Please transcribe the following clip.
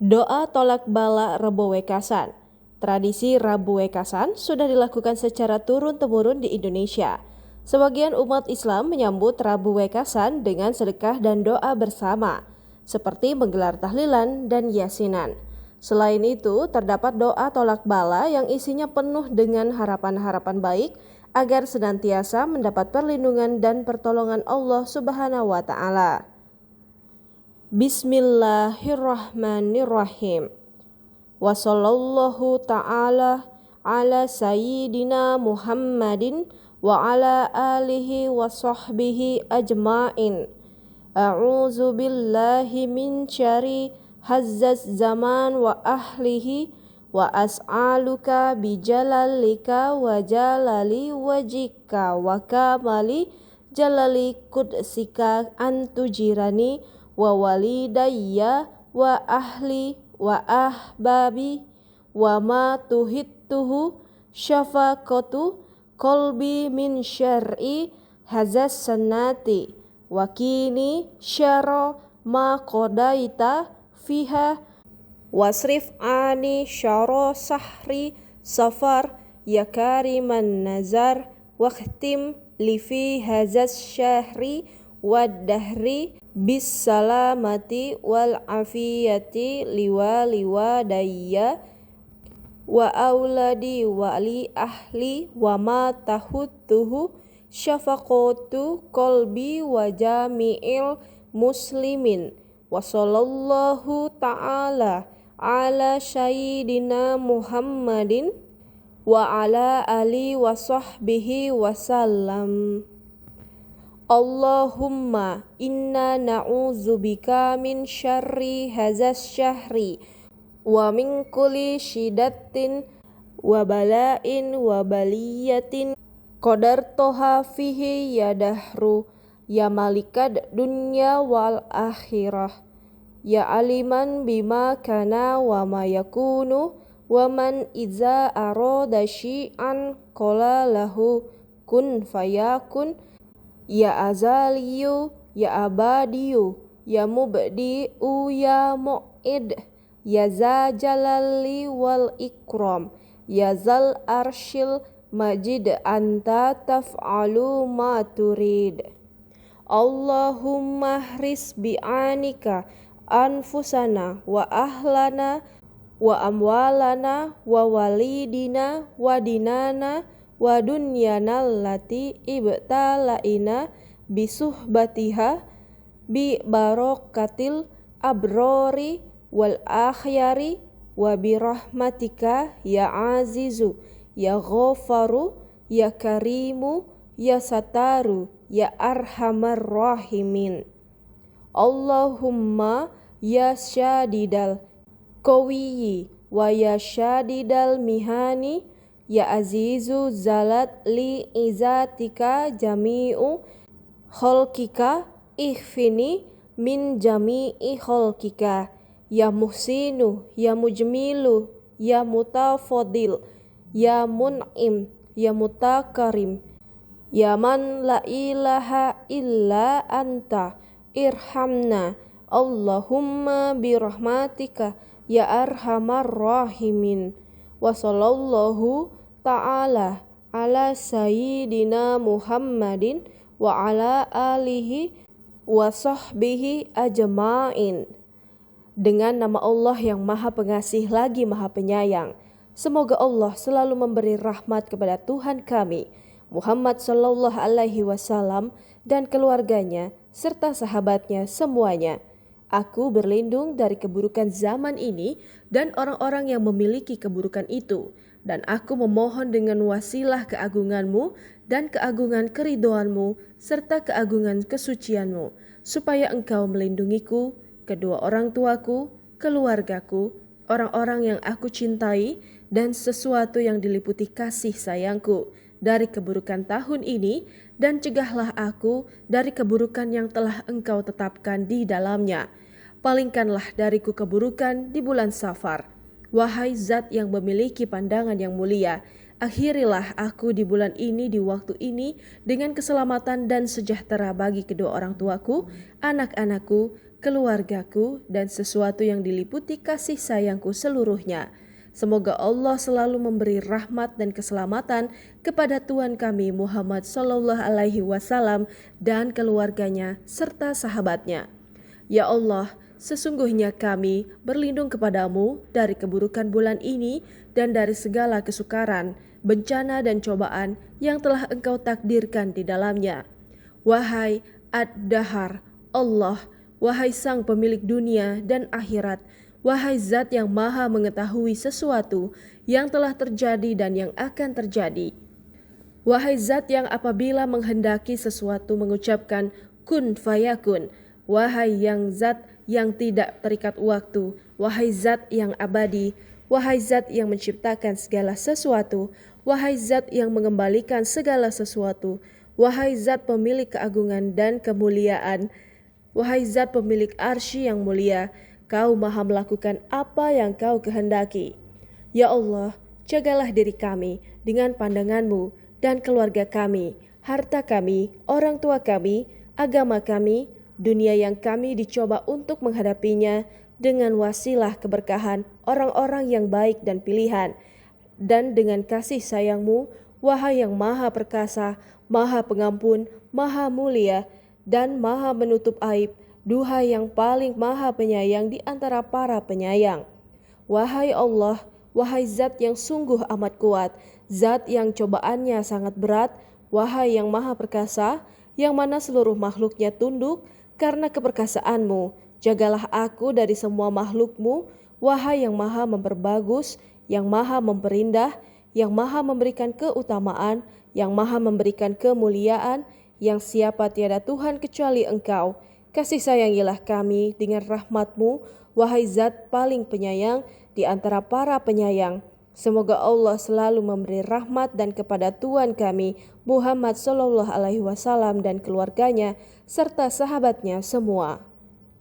Doa tolak bala Rebo Wekasan. Tradisi Rabu Wekasan sudah dilakukan secara turun-temurun di Indonesia. Sebagian umat Islam menyambut Rabu Wekasan dengan sedekah dan doa bersama, seperti menggelar tahlilan dan yasinan. Selain itu, terdapat doa tolak bala yang isinya penuh dengan harapan-harapan baik agar senantiasa mendapat perlindungan dan pertolongan Allah Subhanahu wa Ta'ala. Bismillahirrahmanirrahim. Wa sallallahu ta'ala ala sayyidina Muhammadin wa ala alihi wa sahbihi ajma'in. A'udzu billahi min syarri hazzaz zaman wa ahlihi wa as'aluka bijalalika wa jalali wajika wa kamali jalali kudsika antujirani wa walidayya wa ahli wa ahbabi wa ma tuhittuhu syafaqatu qalbi min syar'i hazas sanati wa kini syarra ma qadaita fiha wasrif ani syarra sahri safar ya kariman nazar waqtim li fi hazas syahri wad dahri bis salamati wal afiyati liwadayya wa auladi wa li ahli wa ma tahuttuhu syafaqatu qalbi wa jami'il muslimin. Wa sallallahu ta'ala ala sayyidina Muhammadin wa ala ali wa sahbihi wasallam. Allahumma inna na'udzubika min syarri hazas syahri wa min kulli syidatin wa bala'in wa baliyatin qadartoha fihi ya dahru ya malikad dunya wal akhirah ya aliman bima kana wa ma yakunu wa man iza arada syi'an qala lahu kun fayakun ya azaliyu, ya abadiyu, ya mubdi'u, ya mu'id, ya za jalali wal ikram, ya zal arshil majid anta taf'alu ma turid. Allahumma hris bi'anika anfusana wa ahlana wa amwalana wa walidina wa dinana wa dunyana allati ibtalaina bisuhbatiha bi barakatil abrori wal akhyari wa birahmatika ya azizu ya ghafaru ya karimu ya sataru ya arhamar rahimin. Allahumma ya syadidal qawiyi wa ya syadidal mihani ya azizu zalat li izatika jami'u khalqika ihfini min jami'i khalqika ya muhsinu ya mujmilu ya mutafadil ya mun'im ya mutakarim ya man la ilaha illa anta irhamna Allahumma birahmatika ya arhamar rahimin. Wa sallallahu ta'ala ala sayyidina Muhammadin wa ala alihi wa sahbihi ajma'in. Dengan nama Allah yang Maha Pengasih lagi Maha Penyayang, semoga Allah selalu memberi rahmat kepada Tuhan kami Muhammad sallallahu alaihi wasallam dan keluarganya serta sahabatnya semuanya. Aku berlindung dari keburukan zaman ini dan orang-orang yang memiliki keburukan itu. Dan aku memohon dengan wasilah keagunganmu dan keagungan keridhoanmu serta keagungan kesucianmu, supaya engkau melindungiku, kedua orang tuaku, keluargaku, orang-orang yang aku cintai, dan sesuatu yang diliputi kasih sayangku dari keburukan tahun ini, dan cegahlah aku dari keburukan yang telah engkau tetapkan di dalamnya. Palingkanlah dariku keburukan di bulan Safar. Wahai zat yang memiliki pandangan yang mulia, Akhirilah aku di bulan ini, di waktu ini, dengan keselamatan dan sejahtera bagi kedua orang tuaku, anak-anakku, keluargaku, dan sesuatu yang diliputi kasih sayangku seluruhnya. Semoga Allah selalu memberi rahmat dan keselamatan kepada Tuhan kami Muhammad Sallallahu Alaihi Wasallam dan keluarganya serta sahabatnya. Ya Allah, sesungguhnya kami berlindung kepadamu dari keburukan bulan ini dan dari segala kesukaran, bencana dan cobaan yang telah Engkau takdirkan di dalamnya. Wahai Ad-Dahar, Allah, wahai Sang Pemilik dunia dan akhirat, wahai Zat yang maha mengetahui sesuatu yang telah terjadi dan yang akan terjadi. Wahai Zat yang apabila menghendaki sesuatu mengucapkan kun fayakun. Wahai yang Zat yang tidak terikat waktu. Wahai Zat yang abadi. Wahai Zat yang menciptakan segala sesuatu. Wahai Zat yang mengembalikan segala sesuatu. Wahai Zat pemilik keagungan dan kemuliaan. Wahai Zat pemilik arsy yang mulia. Kau maha melakukan apa yang Kau kehendaki. Ya Allah, jagalah diri kami dengan pandangan-Mu dan keluarga kami, harta kami, orang tua kami, agama kami, dunia yang kami dicoba untuk menghadapinya dengan wasilah keberkahan orang-orang yang baik dan pilihan, dan dengan kasih sayang-Mu, wahai yang maha perkasa, maha pengampun, maha mulia, dan maha menutup aib, duhai yang paling maha penyayang di antara para penyayang. Wahai Allah, wahai Zat yang sungguh amat kuat, Zat yang cobaannya sangat berat, wahai yang maha perkasa, yang mana seluruh makhluknya tunduk karena keperkasaan-Mu. Jagalah aku dari semua makhluk-Mu, wahai yang maha memperbagus, yang maha memperindah, yang maha memberikan keutamaan, yang maha memberikan kemuliaan, yang siapa tiada Tuhan kecuali Engkau. Kasih sayangilah kami dengan rahmat-Mu, wahai Zat paling penyayang di antara para penyayang. Semoga Allah selalu memberi rahmat dan kepada Tuhan kami Muhammad Sallallahu Alaihi Wasallam dan keluarganya serta sahabatnya semua.